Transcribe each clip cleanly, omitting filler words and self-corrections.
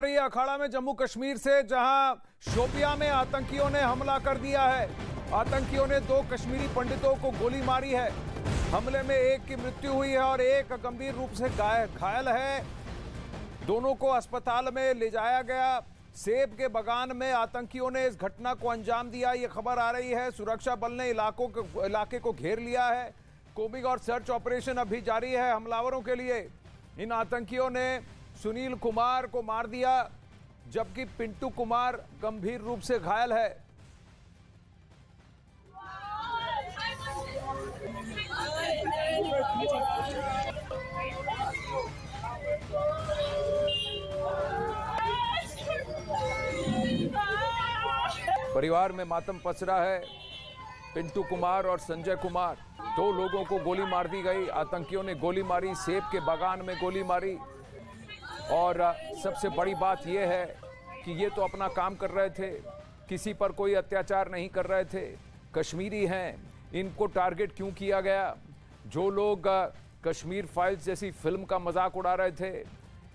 अखाड़ा में जम्मू कश्मीर से, जहां शोपियां में आतंकियों ने हमला कर दिया है। आतंकियों ने 2 कश्मीरी पंडितों को गोली मारी है। हमले में एक की मृत्यु हुई है और एक गंभीर रूप से घायल है। दोनों को अस्पताल में ले जाया गया। सेब के बागान में आतंकियों ने इस घटना को अंजाम दिया, ये खबर आ रही है। सुरक्षा बल ने इलाके को घेर लिया है। कोबिंग और सर्च ऑपरेशन अभी जारी है हमलावरों के लिए। इन आतंकियों ने सुनील कुमार को मार दिया, जबकि पिंटू कुमार गंभीर रूप से घायल है। परिवार में मातम पसरा है। पिंटू कुमार और संजय कुमार, 2 लोगों को गोली मार दी गई। आतंकियों ने गोली मारी, सेब के बागान में गोली मारी। और सबसे बड़ी बात यह है कि ये तो अपना काम कर रहे थे, किसी पर कोई अत्याचार नहीं कर रहे थे। कश्मीरी हैं, इनको टारगेट क्यों किया गया? जो लोग कश्मीर फाइल्स जैसी फिल्म का मजाक उड़ा रहे थे,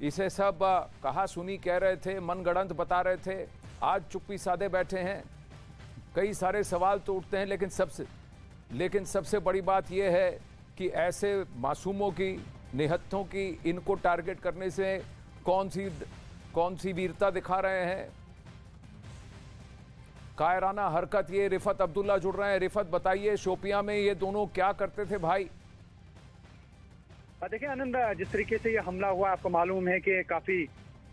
इसे सब कहा सुनी कह रहे थे, मनगढ़ंत बता रहे थे, आज चुप्पी साधे बैठे हैं। कई सारे सवाल तो उठते हैं, लेकिन सबसे बड़ी बात यह है कि ऐसे मासूमों की, निहत्थों की, इनको टारगेट करने से कौन सी वीरता दिखा रहे हैं? कायराना हरकत। ये रिफत अब्दुल्ला जुड़ रहे हैं। रिफत, बताइए, शोपियां में ये दोनों क्या करते थे भाई? देखिए आनंद, जिस तरीके से ये हमला हुआ, आपको मालूम है कि काफी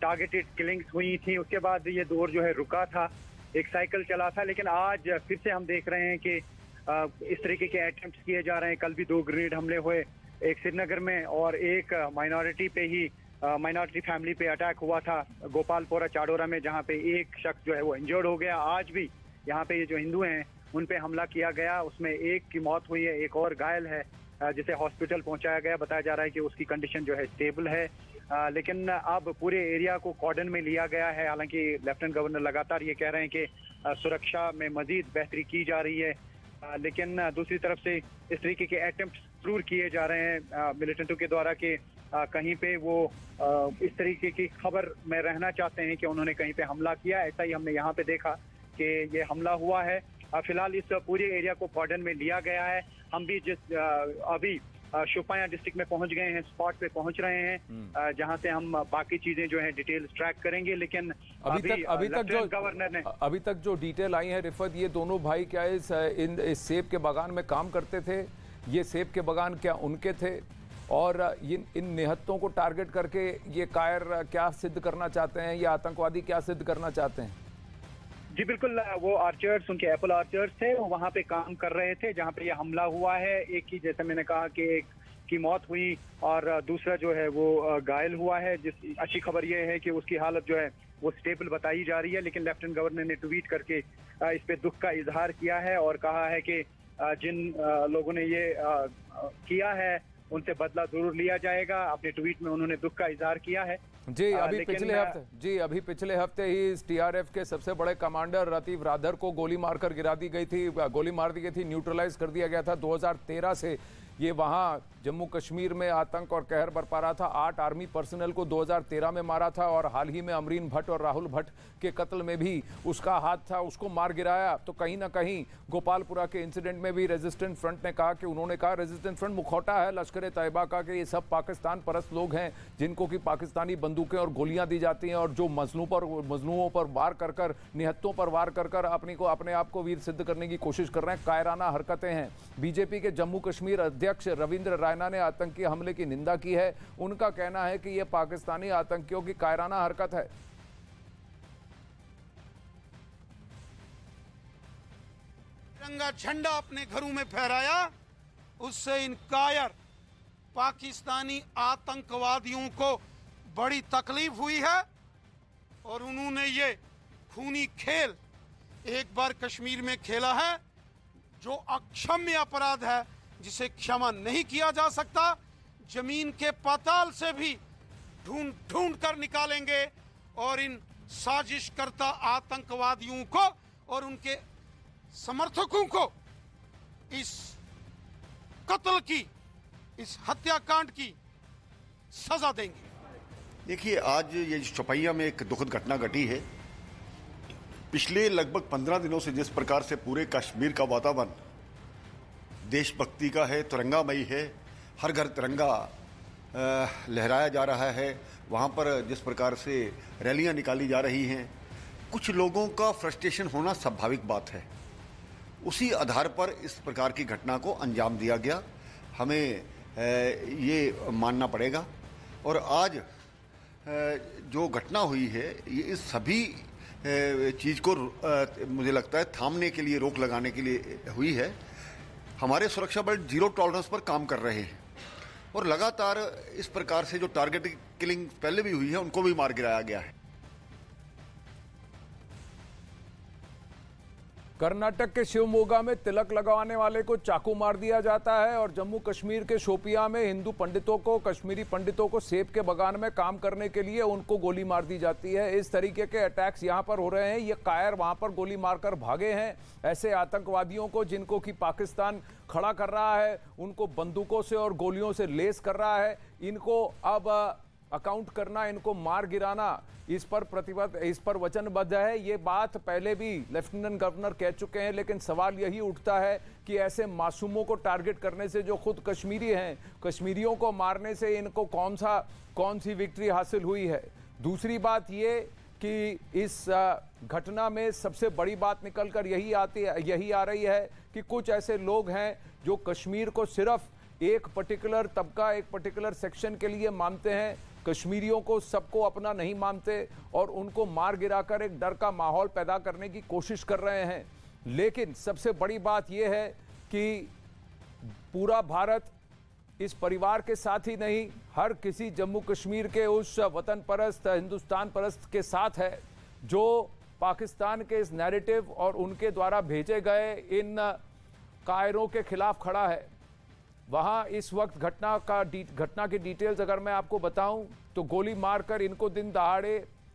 टारगेटेड किलिंग्स हुई थी। उसके बाद ये दौर जो है रुका था, एक साइकिल चला था। लेकिन आज फिर से हम देख रहे हैं कि इस तरीके के अटेम्प्ट्स किए जा रहे हैं। कल भी 2 ग्रेनेड हमले हुए, एक श्रीनगर में और एक माइनॉरिटी फैमिली पे अटैक हुआ था गोपालपुरा चाडोरा में, जहां पे एक शख्स जो है वो इंजर्ड हो गया। आज भी यहाँ पे ये जो हिंदू हैं उन पे हमला किया गया, उसमें एक की मौत हुई है, एक और घायल है, जिसे हॉस्पिटल पहुंचाया गया। बताया जा रहा है कि उसकी कंडीशन जो है स्टेबल है। लेकिन अब पूरे एरिया को कॉर्डन में लिया गया है। हालांकि लेफ्टिनेंट गवर्नर लगातार ये कह रहे हैं कि सुरक्षा में मजीद बेहतरी की जा रही है। लेकिन दूसरी तरफ से इस तरीके के अटेम्प्ट जरूर किए जा रहे हैं मिलिटेंटों के द्वारा कि कहीं पे वो इस तरीके की खबर में रहना चाहते हैं कि उन्होंने कहीं पे हमला किया। ऐसा ही हमने यहाँ पे देखा कि ये हमला हुआ है। फिलहाल इस पूरे एरिया को कॉर्डन में लिया गया है। हम भी अभी शोपियां डिस्ट्रिक्ट में पहुंच गए हैं, स्पॉट पे पहुंच रहे हैं, जहां से हम बाकी चीजें जो है डिटेल ट्रैक करेंगे। लेकिन अभी तक जो डिटेल आई है रिफत, ये दोनों भाई क्या इस सेब के बागान में काम करते थे? ये सेब के बागान क्या उनके थे? और इन निहत्तों को टारगेट करके ये कायर क्या सिद्ध करना चाहते हैं? ये आतंकवादी क्या सिद्ध करना चाहते हैं? जी बिल्कुल, वो आर्चर्स, उनके एप्पल आर्चर्स थे, वो वहाँ पे काम कर रहे थे जहाँ पे ये हमला हुआ है। एक की, जैसे मैंने कहा कि एक की मौत हुई और दूसरा जो है वो घायल हुआ है। अच्छी खबर ये है कि उसकी हालत जो है वो स्टेबल बताई जा रही है। लेकिन लेफ्टिनेंट गवर्नर ने ट्वीट करके इस पे दुख का इजहार किया है और कहा है कि जिन लोगों ने ये किया है उनसे बदला जरूर लिया जाएगा। अपने ट्वीट में उन्होंने दुख का इजहार किया है। जी, अभी पिछले हफ्ते ही इस टीआरएफ के सबसे बड़े कमांडर रतीफ राधर को गोली मार दी गई थी, न्यूट्रलाइज कर दिया गया था। 2013 से ये वहां जम्मू कश्मीर में आतंक और कहर बरपा रहा था। 8 आर्मी पर्सनल को 2013 में मारा था और हाल ही में अमरीन भट्ट और राहुल भट्ट के कत्ल में भी उसका हाथ था, उसको मार गिराया। तो कहीं ना कहीं गोपालपुरा के इंसिडेंट में भी रेजिस्टेंट फ्रंट ने कहा कि रेजिस्टेंट फ्रंट मुखौटा है लश्कर तैयबा का, कि ये सब पाकिस्तान परस्त लोग हैं जिनको कि पाकिस्तानी बंदूकें और गोलियां दी जाती हैं और जो मजलूमों पर वार कर निहत्तों पर वार कर अपने आप को वीर सिद्ध करने की कोशिश कर रहे हैं। कायराना हरकतें हैं। बीजेपी के जम्मू कश्मीर अध्यक्ष रविंद्र रैना ने आतंकी हमले की निंदा की है। उनका कहना है कि यह पाकिस्तानी आतंकियों की कायराना हरकत है। तिरंगा झंडा अपने घरों में फहराया, उससे इन कायर पाकिस्तानी आतंकवादियों को बड़ी तकलीफ हुई है और उन्होंने ये खूनी खेल एक बार कश्मीर में खेला है, जो अक्षम्य अपराध है, जिसे क्षमा नहीं किया जा सकता। जमीन के पाताल से भी ढूंढ कर निकालेंगे और इन साजिशकर्ता आतंकवादियों को और उनके समर्थकों को इस कत्ल की, इस हत्याकांड की सजा देंगे। देखिए, आज ये चौपैया में एक दुखद घटना घटी है। पिछले लगभग 15 दिनों से जिस प्रकार से पूरे कश्मीर का वातावरण देशभक्ति का है, तिरंगामयी है, हर घर तिरंगा लहराया जा रहा है, वहाँ पर जिस प्रकार से रैलियाँ निकाली जा रही हैं, कुछ लोगों का फ्रस्ट्रेशन होना स्वाभाविक बात है। उसी आधार पर इस प्रकार की घटना को अंजाम दिया गया, हमें ये मानना पड़ेगा। और आज जो घटना हुई है, ये इस सभी चीज़ को मुझे लगता है थामने के लिए, रोक लगाने के लिए हुई है। हमारे सुरक्षा बल जीरो टॉलरेंस पर काम कर रहे हैं और लगातार इस प्रकार से जो टारगेट किलिंग पहले भी हुई है, उनको भी मार गिराया गया है। कर्नाटक के शिवमोगा में तिलक लगवाने वाले को चाकू मार दिया जाता है और जम्मू कश्मीर के शोपियां में हिंदू पंडितों को, कश्मीरी पंडितों को सेब के बगान में काम करने के लिए उनको गोली मार दी जाती है। इस तरीके के अटैक्स यहां पर हो रहे हैं। ये कायर वहां पर गोली मारकर भागे हैं। ऐसे आतंकवादियों को, जिनको कि पाकिस्तान खड़ा कर रहा है, उनको बंदूकों से और गोलियों से लेस कर रहा है, इनको अब अकाउंट करना, इनको मार गिराना, इस पर वचनबद्ध है। ये बात पहले भी लेफ्टिनेंट गवर्नर कह चुके हैं, लेकिन सवाल यही उठता है कि ऐसे मासूमों को टारगेट करने से, जो खुद कश्मीरी हैं, कश्मीरियों को मारने से इनको कौन सी विक्ट्री हासिल हुई है। दूसरी बात ये कि इस घटना में सबसे बड़ी बात निकलकर यही आ रही है कि कुछ ऐसे लोग हैं जो कश्मीर को सिर्फ एक पर्टिकुलर तबका, एक पर्टिकुलर सेक्शन के लिए मानते हैं, कश्मीरियों को सबको अपना नहीं मानते और उनको मार गिराकर एक डर का माहौल पैदा करने की कोशिश कर रहे हैं। लेकिन सबसे बड़ी बात यह है कि पूरा भारत इस परिवार के साथ ही नहीं, हर किसी जम्मू कश्मीर के उस वतन परस्त, हिंदुस्तान परस्त के साथ है जो पाकिस्तान के इस नैरेटिव और उनके द्वारा भेजे गए इन कायरों के खिलाफ खड़ा है। वहाँ इस वक्त घटना की डिटेल्स अगर मैं आपको बताऊं तो गोली मारकर इनको दिन दहाड़े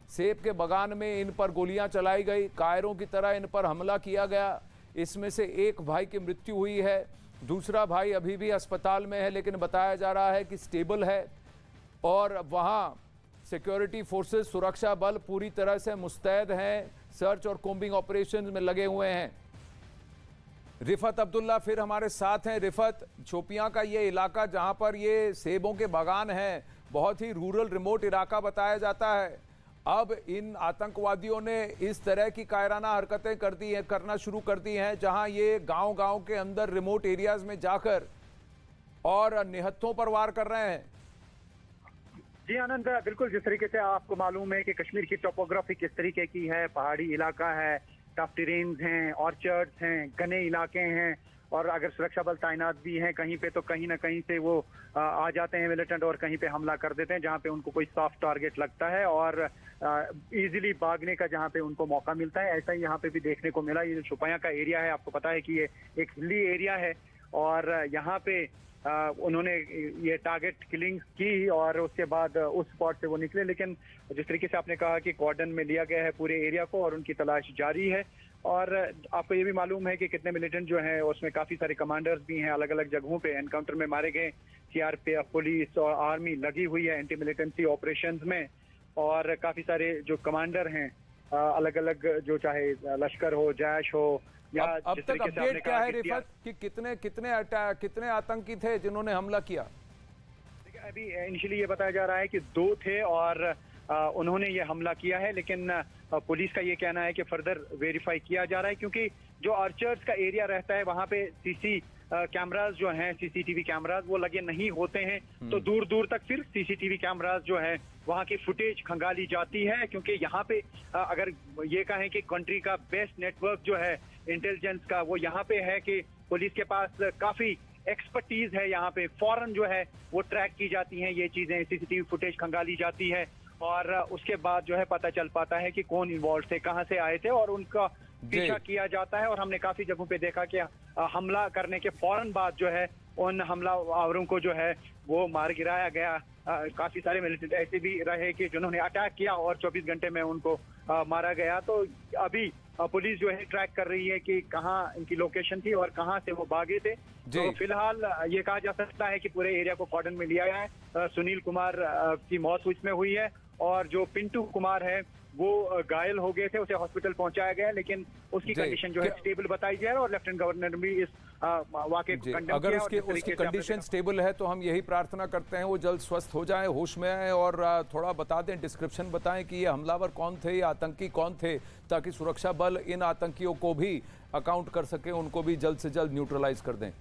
सेब के बगान में इन पर गोलियां चलाई गई, कायरों की तरह इन पर हमला किया गया। इसमें से एक भाई की मृत्यु हुई है, दूसरा भाई अभी भी अस्पताल में है, लेकिन बताया जा रहा है कि स्टेबल है। और वहाँ सिक्योरिटी फोर्सेस, सुरक्षा बल पूरी तरह से मुस्तैद हैं, सर्च और कोम्बिंग ऑपरेशन में लगे हुए हैं। रिफत अब्दुल्ला फिर हमारे साथ हैं। रिफत, शोपियां का ये इलाका जहां पर ये सेबों के बागान हैं, बहुत ही रूरल रिमोट इलाका बताया जाता है। अब इन आतंकवादियों ने इस तरह की कायराना हरकतें करना शुरू कर दी हैं, जहां ये गांव-गांव के अंदर रिमोट एरियाज में जाकर और निहत्थों पर वार कर रहे हैं। जी आनंद, बिल्कुल जिस तरीके से आपको मालूम है कि कश्मीर की टोपोग्राफी किस तरीके की है, पहाड़ी इलाका है, टफ टेरेन्स हैं, ऑर्चर्ड्स हैं, घने इलाके हैं, और अगर सुरक्षा बल तैनात भी हैं कहीं पे तो कहीं ना कहीं से वो आ जाते हैं मिलिटेंट और कहीं पे हमला कर देते हैं जहां पे उनको कोई सॉफ्ट टारगेट लगता है और इजीली भागने का जहां पे उनको मौका मिलता है। ऐसा ही यहाँ पे भी देखने को मिला। ये जो शोपियां का एरिया है, आपको पता है कि ये एक हिली एरिया है और यहाँ पे उन्होंने ये टारगेट किलिंग की और उसके बाद उस स्पॉट से वो निकले। लेकिन जिस तरीके से आपने कहा कि कॉर्डन में लिया गया है पूरे एरिया को और उनकी तलाश जारी है। और आपको ये भी मालूम है कि कितने मिलिटेंट जो हैं, उसमें काफ़ी सारे कमांडर्स भी हैं, अलग अलग जगहों पे एनकाउंटर में मारे गए। सीआरपीएफ, पुलिस और आर्मी लगी हुई है एंटी मिलिटेंसी ऑपरेशंस में, और काफ़ी सारे जो कमांडर हैं अलग अलग, जो चाहे लश्कर हो, जैश हो, अब तक अपडेट क्या है रिफत कि कितने आतंकी थे जिन्होंने हमला किया? अभी इनिशियली ये बताया जा रहा है कि 2 थे और उन्होंने ये हमला किया है, लेकिन पुलिस का ये कहना है कि फर्दर वेरीफाई किया जा रहा है, क्योंकि जो आर्चर्स का एरिया रहता है वहाँ पे कैमराज जो हैं, सीसीटीवी कैमराज वो लगे नहीं होते हैं, तो दूर दूर तक फिर सीसीटीवी कैमराज जो है वहाँ की फुटेज खंगाली जाती है। क्योंकि यहाँ पे अगर ये कहें कि कंट्री का बेस्ट नेटवर्क जो है इंटेलिजेंस का, वो यहाँ पे है कि पुलिस के पास काफी एक्सपर्टीज है, यहाँ पे फौरन जो है वो ट्रैक की जाती हैं ये चीजें, सीसीटीवी फुटेज खंगाली जाती है और उसके बाद जो है पता चल पाता है कि कौन इन्वॉल्व थे, कहाँ से आए थे, और उनका पीछा किया जाता है। और हमने काफी जगहों पे देखा कि हमला करने के फौरन बाद जो है उन हमलावरों को जो है वो मार गिराया गया। काफी सारे मिलिटेंट ऐसे भी रहे कि जिन्होंने अटैक किया और 24 घंटे में उनको मारा गया। तो अभी पुलिस जो है ट्रैक कर रही है कि कहाँ इनकी लोकेशन थी और कहाँ से वो भागे थे। तो फिलहाल ये कहा जा सकता है कि पूरे एरिया को कॉर्डन में लिया गया है। सुनील कुमार की मौत इसमें हुई है और जो पिंटू कुमार है वो घायल हो गए थे, उसे हॉस्पिटल पहुंचाया गया, लेकिन उसकी कंडीशन जो है स्टेबल बताई जा रही है और लेफ्टिनेंट गवर्नर ने भी इस वाकये को कंडेम अगर किया। उसकी कंडीशन स्टेबल है तो हम यही प्रार्थना करते हैं वो जल्द स्वस्थ हो जाए, होश में आए। और थोड़ा बता दें, डिस्क्रिप्शन बताएं कि ये हमलावर कौन थे, ये आतंकी कौन थे, ताकि सुरक्षा बल इन आतंकियों को भी अकाउंट कर सके, उनको भी जल्द से जल्द न्यूट्रलाइज कर दें।